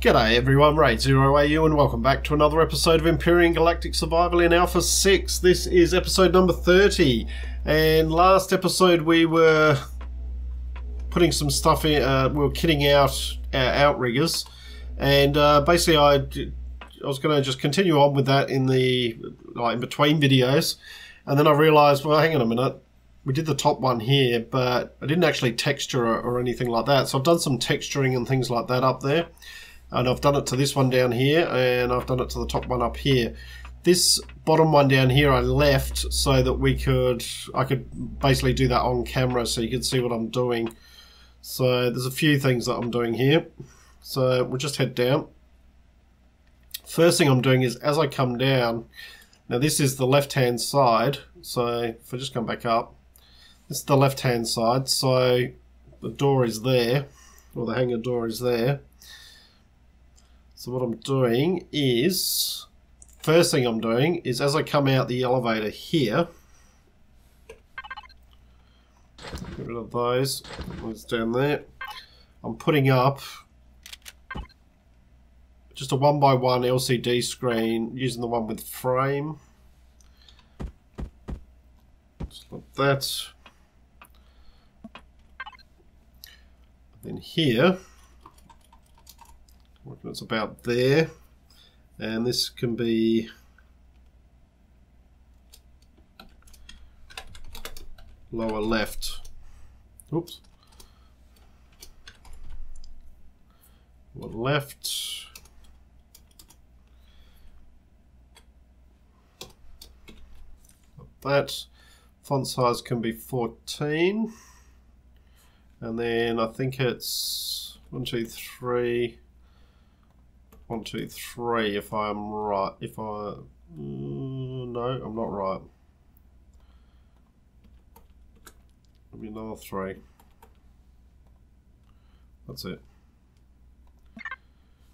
G'day everyone, Raid0AU and welcome back to another episode of Empyrion Galactic Survival in Alpha 6. This is episode number 30, and last episode we were putting some stuff in, we were kitting out our outriggers, and basically I was going to just continue on with that in the in between videos, and then I realised, well, hang on a minute, we did the top one here, but I didn't actually texture or anything like that, so I've done some texturing and things like that up there. And I've done it to this one down here, and I've done it to the top one up here. This bottom one down here I left so that I could basically do that on camera so you could see what I'm doing. So there's a few things that I'm doing here. So we'll just head down. First thing I'm doing is, as I come down, now this is the left hand side, so if I just come back up, this is the left hand side, so the door is there, or the hangar door is there. So what I'm doing is, first thing I'm doing is, as I come out the elevator here, get rid of those down there, I'm putting up just a 1x1 LCD screen using the one with frame, just like that. Then here, it's about there, and this can be lower left. Oops. Lower left. Like that. Font size can be 14, and then I think it's 1, 2, 3. 1, 2, 3 if I'm right. If I... no, I'm not right. Maybe another 3. That's it.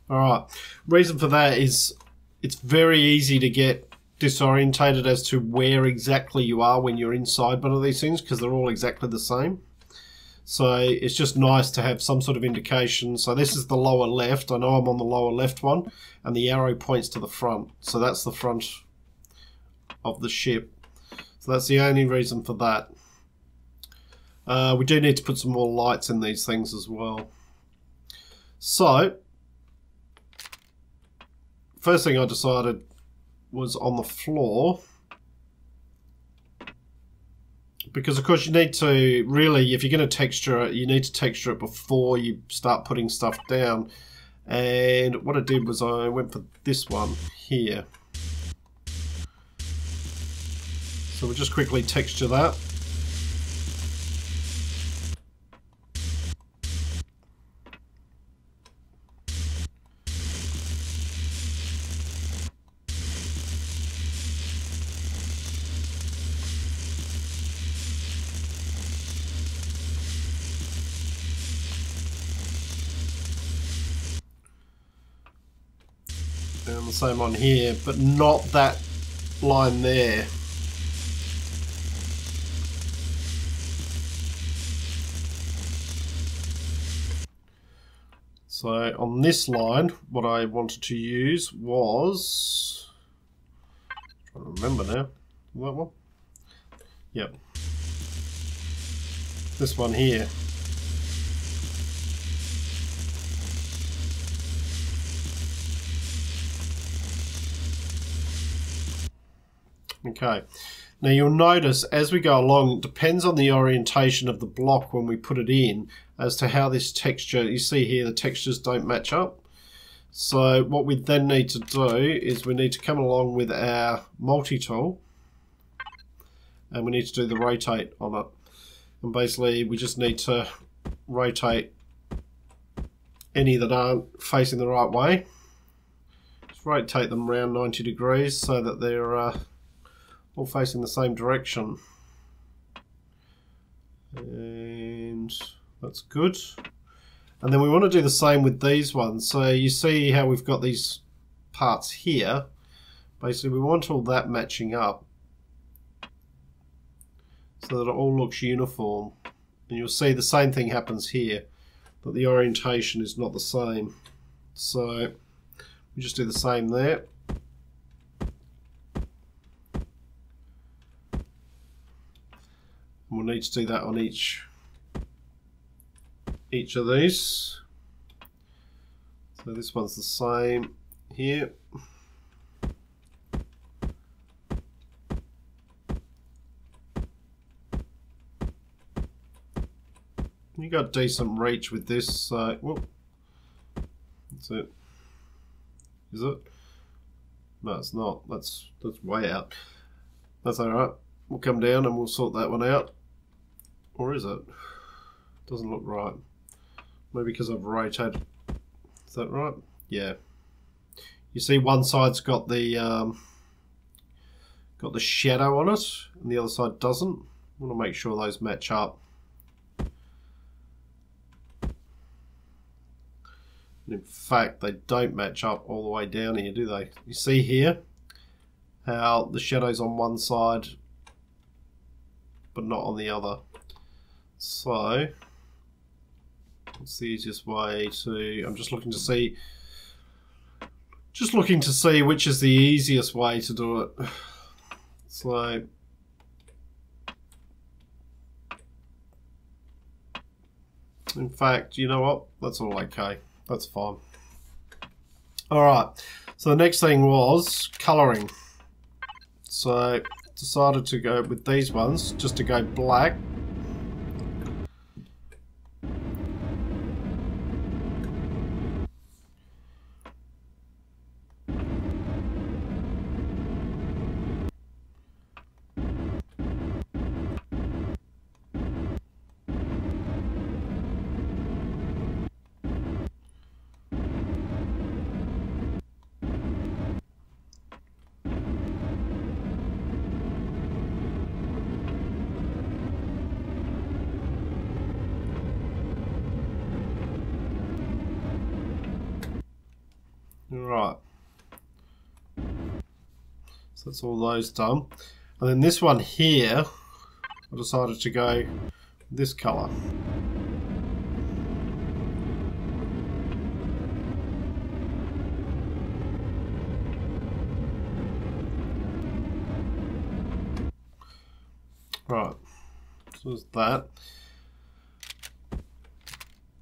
Alright. Reason for that is it's very easy to get disorientated as to where exactly you are when you're inside one of these things, because they're all exactly the same. So it's just nice to have some sort of indication. So this is the lower left. I know I'm on the lower left one, and the arrow points to the front. So that's the front of the ship. So that's the only reason for that. We do need to put some more lights in these things as well. So, first thing I decided was on the floor. Because of course you need to really, if you're going to texture it, you need to texture it before you start putting stuff down. And what I did was I went for this one here. So we'll just quickly texture that. And the same on here, but not that line there. So on this line, what I wanted to use was, I'm trying to remember now, that one? Yep. This one here. Okay, now you'll notice as we go along, it depends on the orientation of the block when we put it in as to how this texture, you see here the textures don't match up. So what we then need to do is we need to come along with our multi-tool, and we need to do the rotate on it. And basically we just need to rotate any that aren't facing the right way. Just rotate them around 90 degrees so that they're all facing the same direction, and that's good. And then we want to do the same with these ones. So you see how we've got these parts here. Basically we want all that matching up so that it all looks uniform, and you'll see the same thing happens here, but the orientation is not the same. So we just do the same there. And we'll need to do that on each of these. So this one's the same here. You got decent reach with this, so whoop. That's it. Is it? No, it's not. That's way out. That's alright. We'll come down and we'll sort that one out. Or is it? Doesn't look right. Maybe because I've rotated. Is that right? Yeah. You see one side's got the shadow on it and the other side doesn't. I want to make sure those match up. In fact, they don't match up all the way down here, do they? You see here how the shadow's on one side but not on the other. So what's the easiest way to... I'm just looking to see which is the easiest way to do it. So in fact, you know what? That's all okay. That's fine. Alright, so the next thing was colouring. So decided to go with these ones, just to go black. Right, so that's all those done, and then this one here I decided to go this colour. Right, so there's that.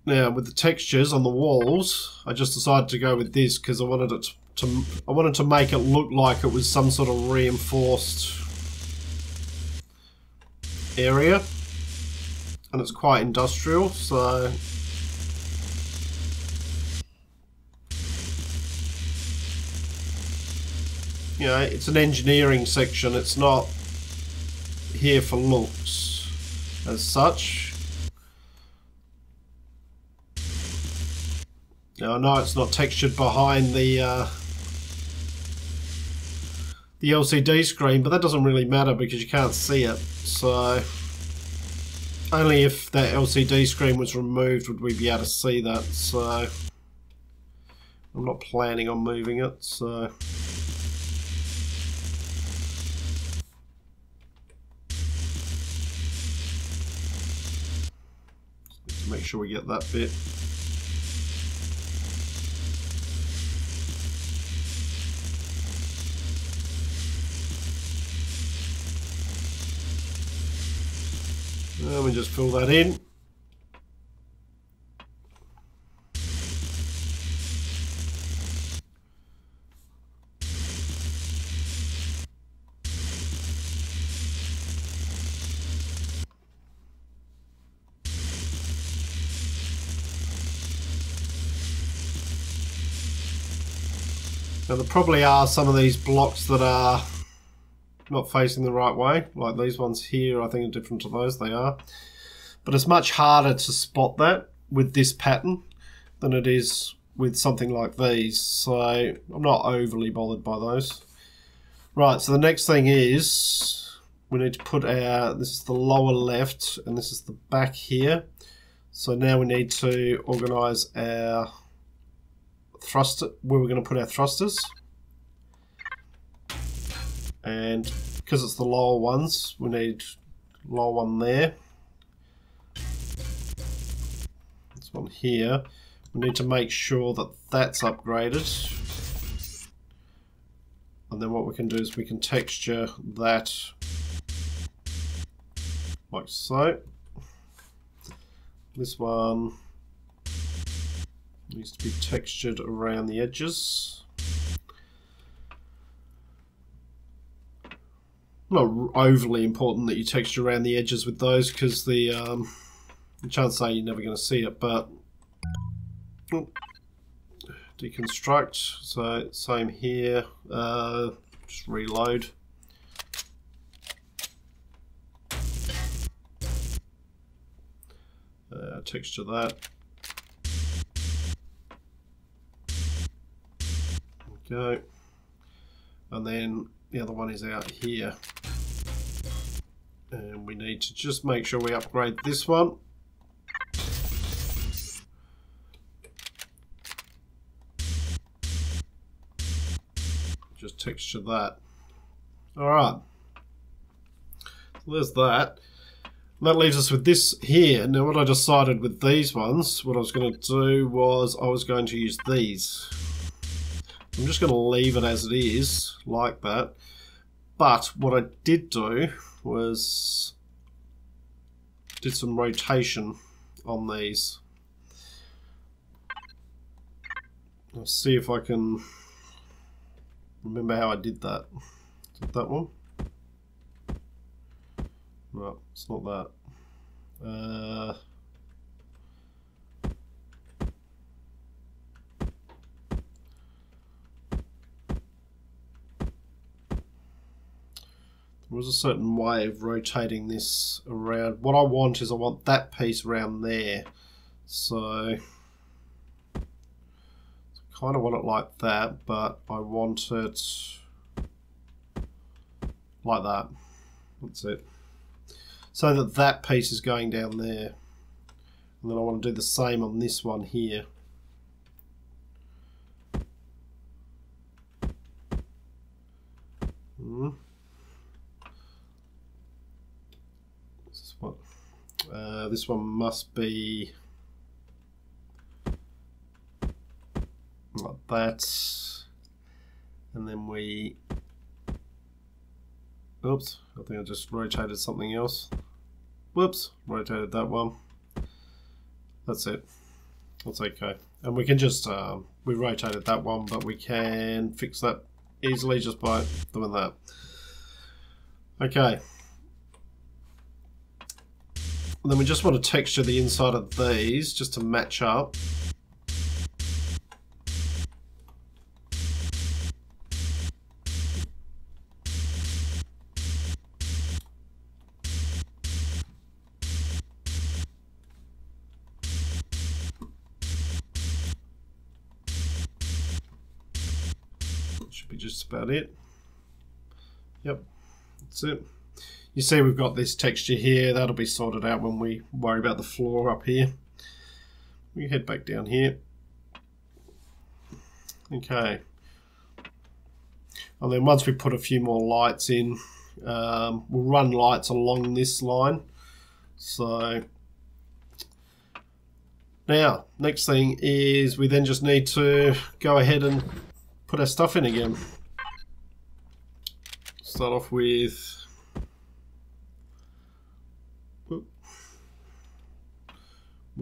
Now with the textures on the walls, I just decided to go with this because I wanted it to make it look like it was some sort of reinforced area, and it's quite industrial, so you know, it's an engineering section. It's not here for looks as such. Now I know it's not textured behind the LCD screen, but that doesn't really matter because you can't see it. So only if that LCD screen was removed would we be able to see that. So I'm not planning on moving it. So just make sure we get that bit. And we just fill that in. Now there probably are some of these blocks that are not facing the right way, like these ones here. I think are different to those, they are. But it's much harder to spot that with this pattern than it is with something like these, so I'm not overly bothered by those. Right, so the next thing is we need to put our, this is the lower left and this is the back here. So now we need to organise our thruster, where we're going to put our thrusters. And because it's the lower ones, we need lower one there. This one here. We need to make sure that that's upgraded. And then what we can do is we can texture that like so. This one needs to be textured around the edges. Not overly important that you texture around the edges with those, because the chances are you're never going to see it, but deconstruct. So same here. Just reload. Texture that. Okay. And then the other one is out here. And we need to just make sure we upgrade this one. Just texture that. Alright. So there's that. And that leaves us with this here. Now what I decided with these ones, what I was going to do was I was going to use these. I'm just going to leave it as it is, like that. But what I did do was did some rotation on these. I'll see if I can remember how I did that. Is it that one? No, it's not that. There was a certain way of rotating this around. What I want is I want that piece around there. So kind of want it like that, but I want it like that. That's it. So that that piece is going down there. And then I want to do the same on this one here. This one must be like that, and then we, oops, I think I just rotated something else. Whoops, rotated that one. That's it. That's okay. And we can just, we rotated that one, but we can fix that easily just by doing that. Okay. And then we just want to texture the inside of these just to match up. Should be just about it. Yep, that's it. You see we've got this texture here. That'll be sorted out when we worry about the floor up here. We head back down here. Okay. And then once we put a few more lights in, we'll run lights along this line. So now, next thing is we then just need to go ahead and put our stuff in again. Start off with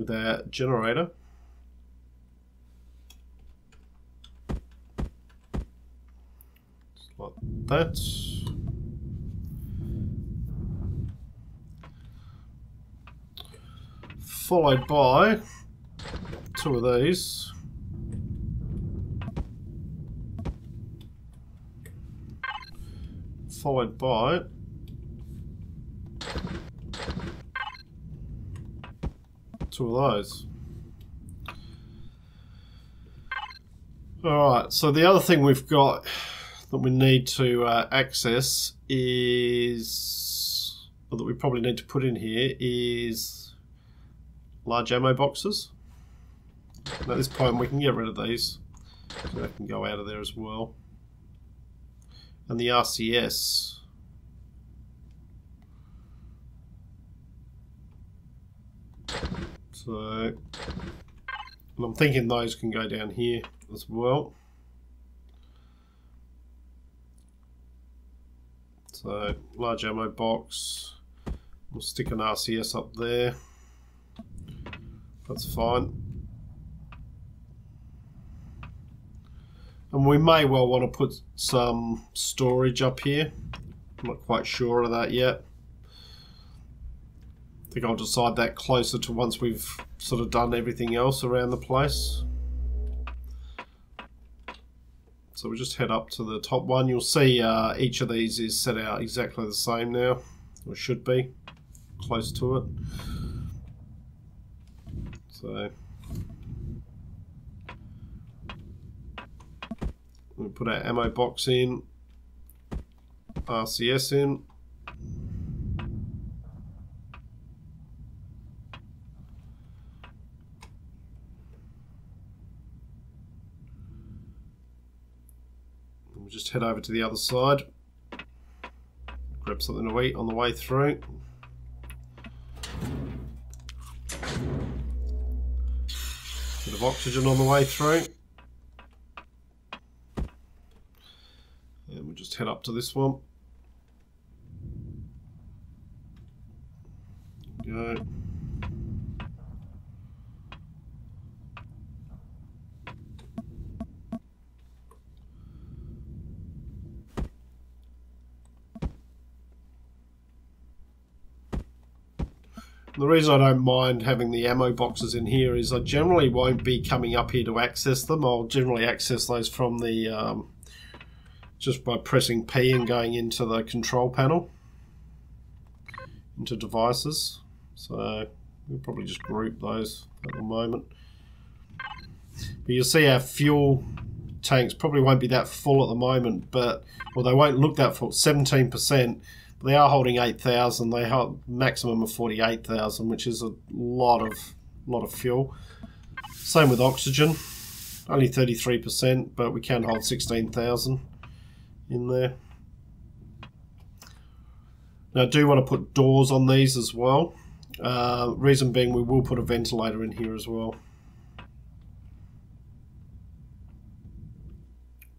our generator. Just like that. Followed by two of these. Followed by two of those. Alright, so the other thing we've got that we need to access is, or that we probably need to put in here, is large ammo boxes. And at this point we can get rid of these, so they can go out of there as well. And the RCS. So And I'm thinking those can go down here as well. So, large ammo box. We'll stick an RCS up there. That's fine. And we may well want to put some storage up here. I'm not quite sure of that yet. I think I'll decide that closer to once we've sort of done everything else around the place. So we'll just head up to the top one. You'll see each of these is set out exactly the same now, or should be, close to it. So we'll put our ammo box in, RCS in. We'll just head over to the other side, grab something to eat on the way through. Bit of oxygen on the way through. And we'll just head up to this one. Go. The reason I don't mind having the ammo boxes in here is I generally won't be coming up here to access them. I'll generally access those from the just by pressing P and going into the control panel, into devices. So we'll probably just group those at the moment. But you'll see our fuel tanks probably won't be that full at the moment, but well, they won't look that full. 17%. They are holding 8,000. They hold maximum of 48,000, which is a lot of fuel. Same with oxygen, only 33%, but we can hold 16,000 in there. Now, I do want to put doors on these as well. Reason being, we will put a ventilator in here as well.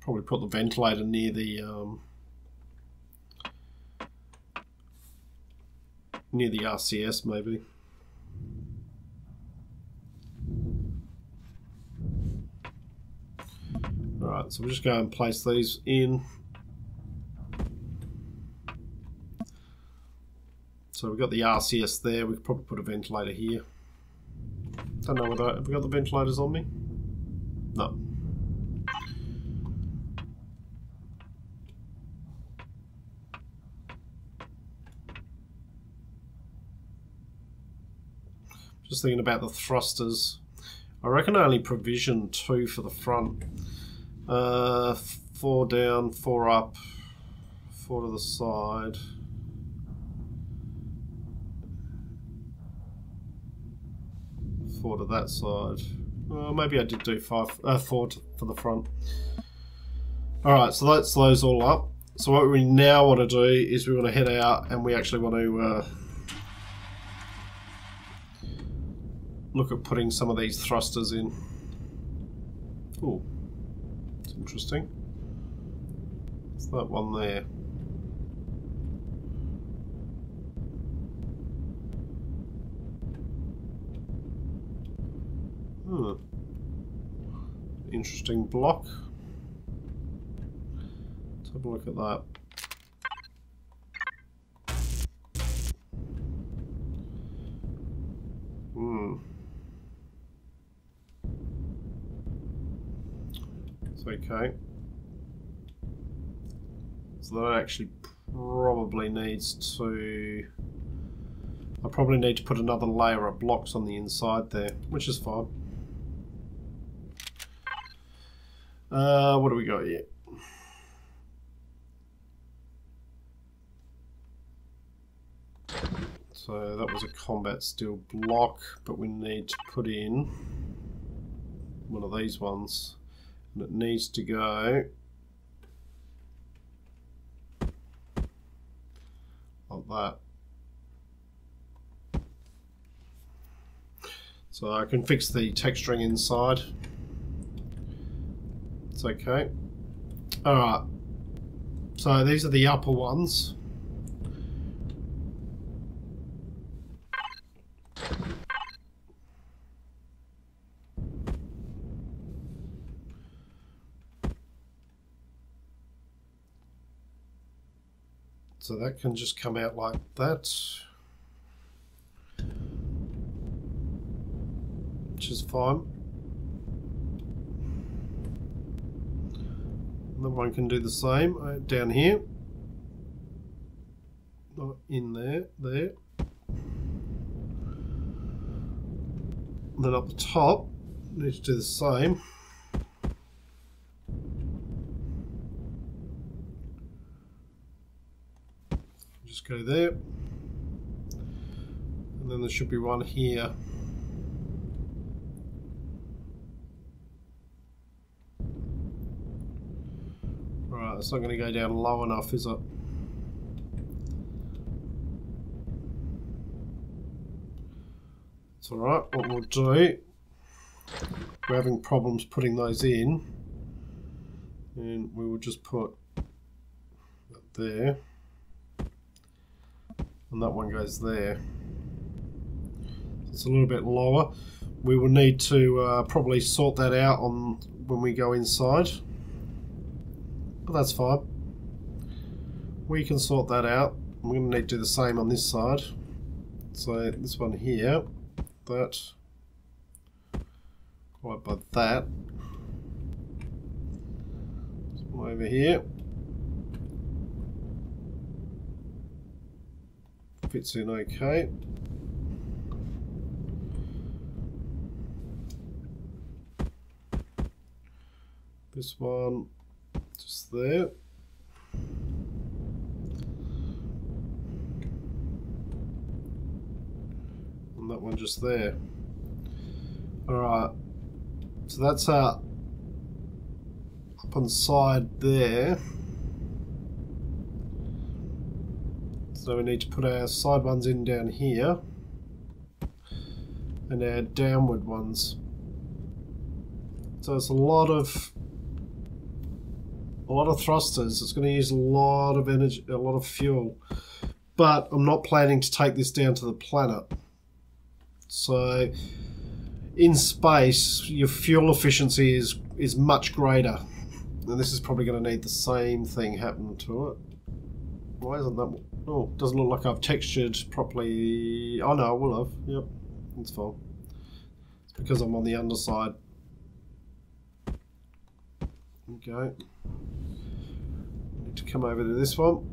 Probably put the ventilator near the RCS maybe. Alright, so we'll just go and place these in. So we've got the RCS there, we could probably put a ventilator here. Don't know whether, have we got the ventilators on me? No. Just thinking about the thrusters. I reckon I only provision 2 for the front. 4 down, 4 up, 4 to the side. Four to that side. Maybe I did do 4 for the front. Alright, so that's those all up. So what we now want to do is we want to head out and we actually want to look at putting some of these thrusters in. Oh, it's interesting. It's that one there. Interesting block. Let's have a look at that. It's okay. So that actually probably needs to... I probably need to put another layer of blocks on the inside there, which is fine. What do we got here? So that was a combat steel block, but we need to put in one of these ones, and it needs to go like that. So I can fix the texturing inside. It's okay. Alright. So these are the upper ones. So that can just come out like that. Which is fine. And then one can do the same down here. Not in there, there. And then up the top, need to do the same. Just go there. And then there should be one here. Right, it's not going to go down low enough, is it? It's alright, what we'll do, we're having problems putting those in, and we will just put that there, and that one goes there. It's a little bit lower. We will need to probably sort that out on when we go inside, but that's fine. We can sort that out. I'm going to need to do the same on this side. So this one here, that, right by that, over here, fits in okay. This one just there. And that one just there. Alright, so that's up on the side there. So we need to put our side ones in down here and our downward ones. So it's a lot of thrusters. It's going to use a lot of energy, a lot of fuel. But I'm not planning to take this down to the planet. So in space, your fuel efficiency is much greater. And this is probably going to need the same thing happen to it. Why isn't that? Oh, doesn't look like I've textured properly. Oh no, I will have. Yep, it's fine. It's because I'm on the underside. Okay. Need to come over to this one.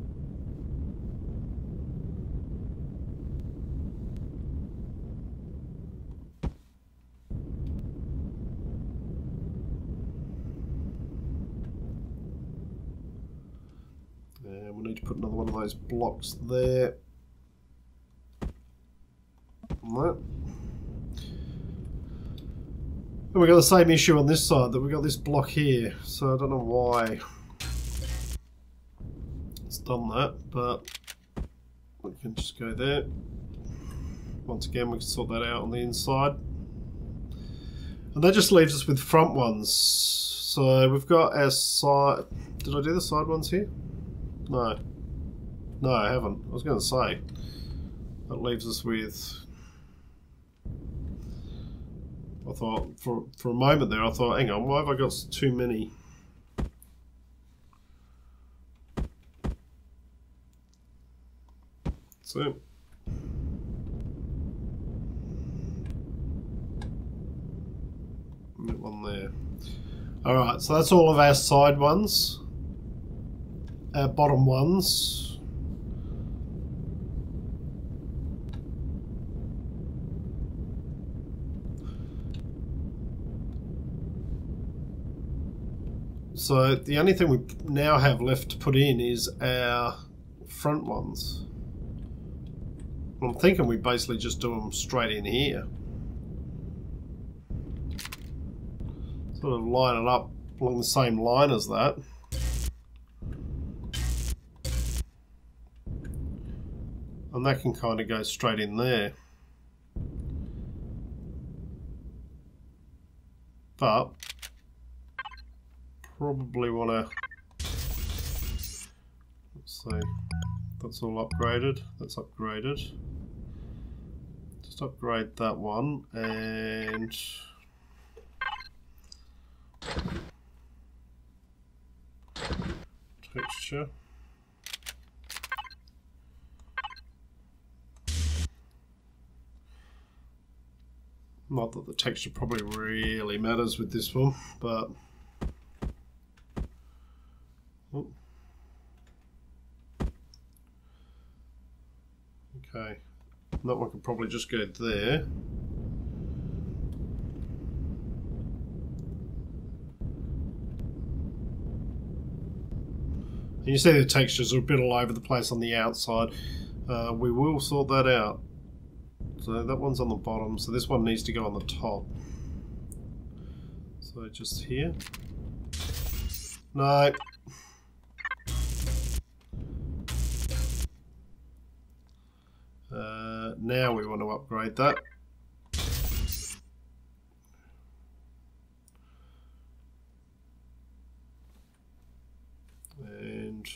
And we'll need to put another one of those blocks there. And that. And we've got the same issue on this side, that we've got this block here, so I don't know why it's done that, but we can just go there. Once again, we can sort that out on the inside. And that just leaves us with front ones. So we've got our side... Did I do the side ones here? No. No, I haven't. I was going to say. That leaves us with... I thought, for a moment there, I thought, hang on, why have I got too many? So, that one there. Alright, so that's all of our side ones. Our bottom ones. So the only thing we now have left to put in is our front ones. I'm thinking we basically just do them straight in here. Sort of line it up along the same line as that. And that can kind of go straight in there. but probably want to, let's see, that's all upgraded, that's upgraded. Just upgrade that one and texture. Not that the texture probably really matters with this one, but okay, that one could probably just go there. And you see the textures are a bit all over the place on the outside. We will sort that out. So that one's on the bottom, so this one needs to go on the top. So just here. No. Now we want to upgrade that. And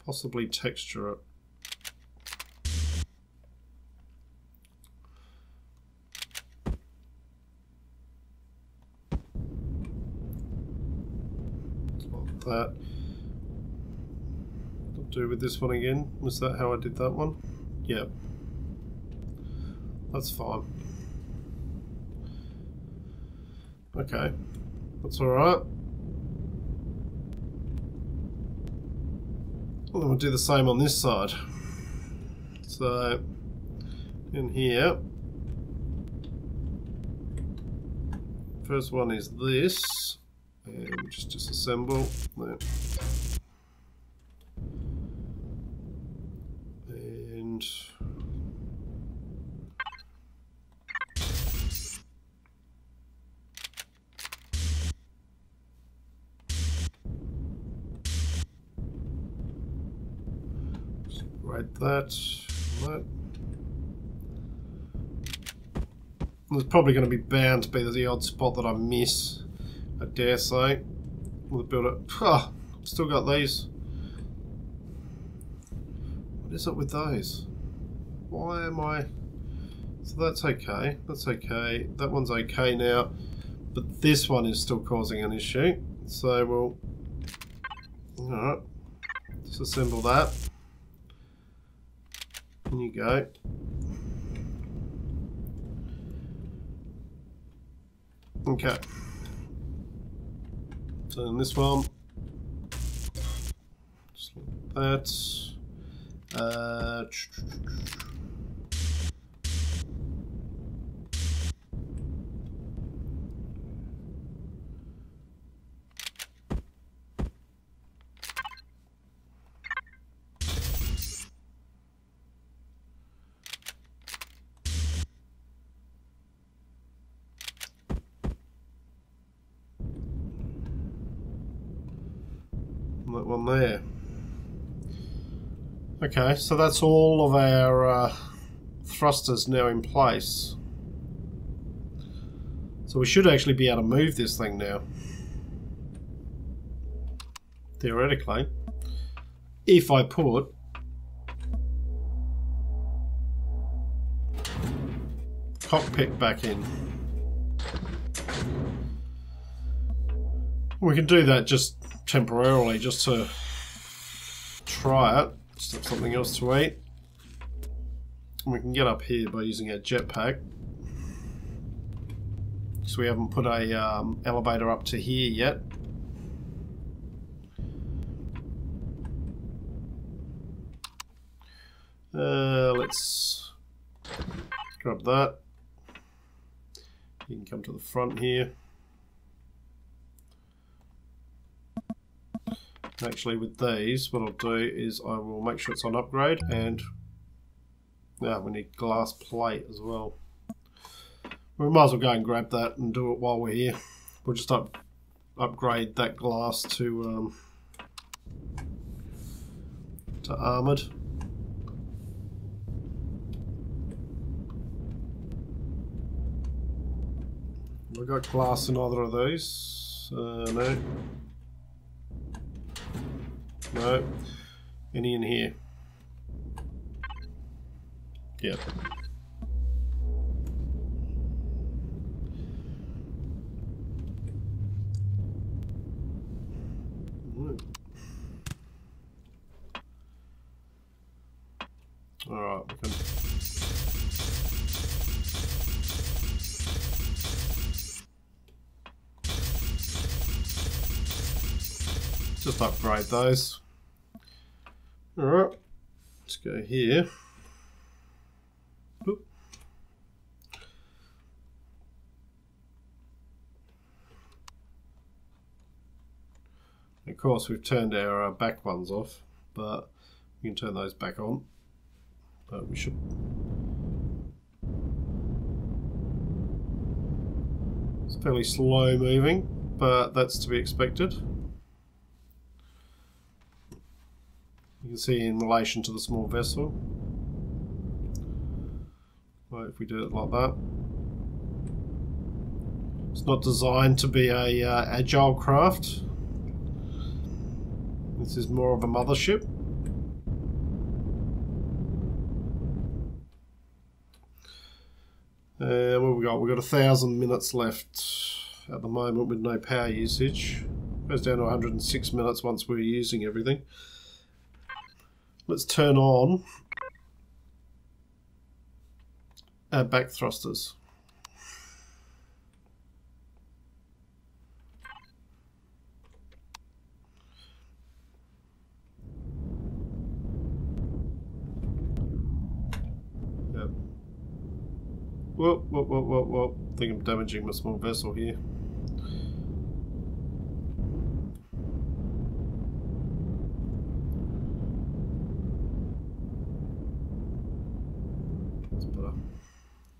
possibly texture it. That. I'll do with this one again. Was that how I did that one? Yep. That's fine. Okay. That's alright. Well, then we'll do the same on this side. So, in here, first one is this. And just disassemble there. And separate that. There's probably going to be bound to be the odd spot that I miss. I dare say. We'll build it. Oh, still got these. What is it with those? Why am I... So that's okay. That's okay. That one's okay now. But this one is still causing an issue. So we'll... Alright. Disassemble that. In you go. Okay. So in this one, just like that. That one there. Okay, so that's all of our thrusters now in place. So we should actually be able to move this thing now. Theoretically. If I put cockpit back in. We can do that just temporarily, just to try it. Just have something else to eat. And we can get up here by using our jetpack. So we haven't put a elevator up to here yet. Let's grab that. You can come to the front here. Actually, with these, what I'll do is I will make sure it's on upgrade, and we need glass plate as well. We might as well go and grab that and do it while we're here. We'll just upgrade that glass to armoured. Have I got glass in either of these? No. No. Any in here? Yep. Alright, we can... just upgrade those. Alright, let's go here. Oop. Of course, we've turned our back ones off, but we can turn those back on. But we should. It's fairly slow moving, but that's to be expected. You can see in relation to the small vessel. Well, if we do it like that. It's not designed to be a agile craft. This is more of a mothership. What have we got? We've got 1,000 minutes left at the moment with no power usage. Goes down to 106 minutes once we're using everything. Let's turn on our back thrusters. Yep. Whoa. I think I'm damaging my small vessel here.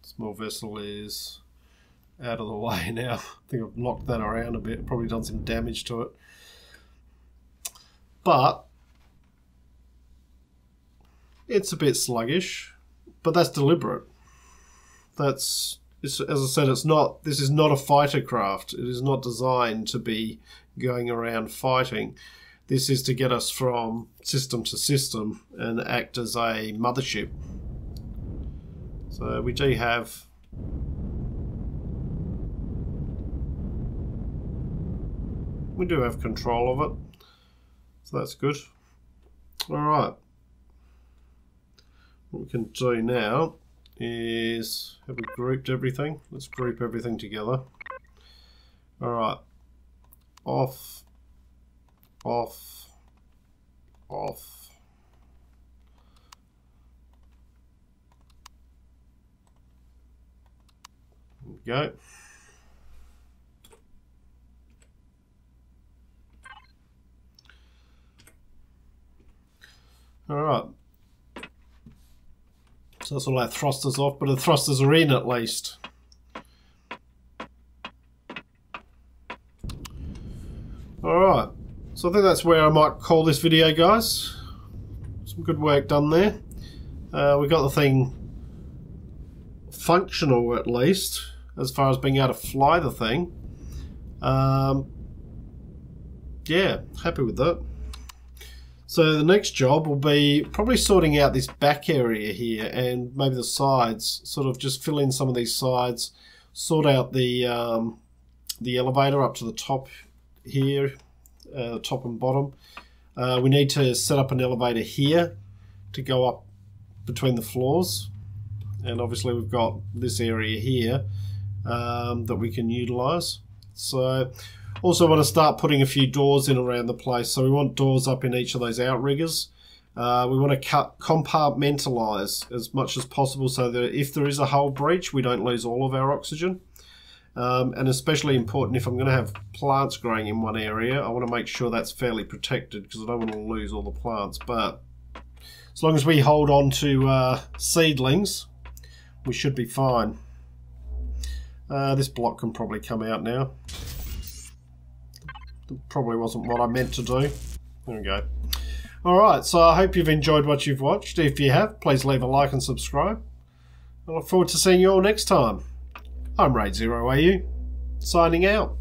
Small vessel is out of the way now. I think I've knocked that around a bit, probably done some damage to it. But it's a bit sluggish, but that's deliberate. As I said, this is not a fighter craft. It is not designed to be going around fighting. This is to get us from system to system and act as a mothership. So we do have control of it, so that's good. Alright, what we can do now is, have we grouped everything? Let's group everything together. Alright, off. Go. Alright. So that's all our thrusters off, but the thrusters are in at least. Alright. So I think that's where I might call this video, guys. Some good work done there. We got the thing functional at least, as far as being able to fly the thing. Yeah, happy with that. So the next job will be probably sorting out this back area here and maybe the sides, sort of just fill in some of these sides, sort out the elevator up to the top here, top and bottom. We need to set up an elevator here to go up between the floors, and obviously we've got this area here that we can utilize. So also want to start putting a few doors in around the place. So we want doors up in each of those outriggers. We want to compartmentalize as much as possible so that if there is a hull breach, we don't lose all of our oxygen. And especially important if I'm going to have plants growing in one area, I want to make sure that's fairly protected because I don't want to lose all the plants. But as long as we hold on to seedlings, we should be fine. This block can probably come out now. Probably wasn't what I meant to do. There we go. Alright, so I hope you've enjoyed what you've watched. If you have, please leave a like and subscribe. I look forward to seeing you all next time. I'm Raid0AU. signing out.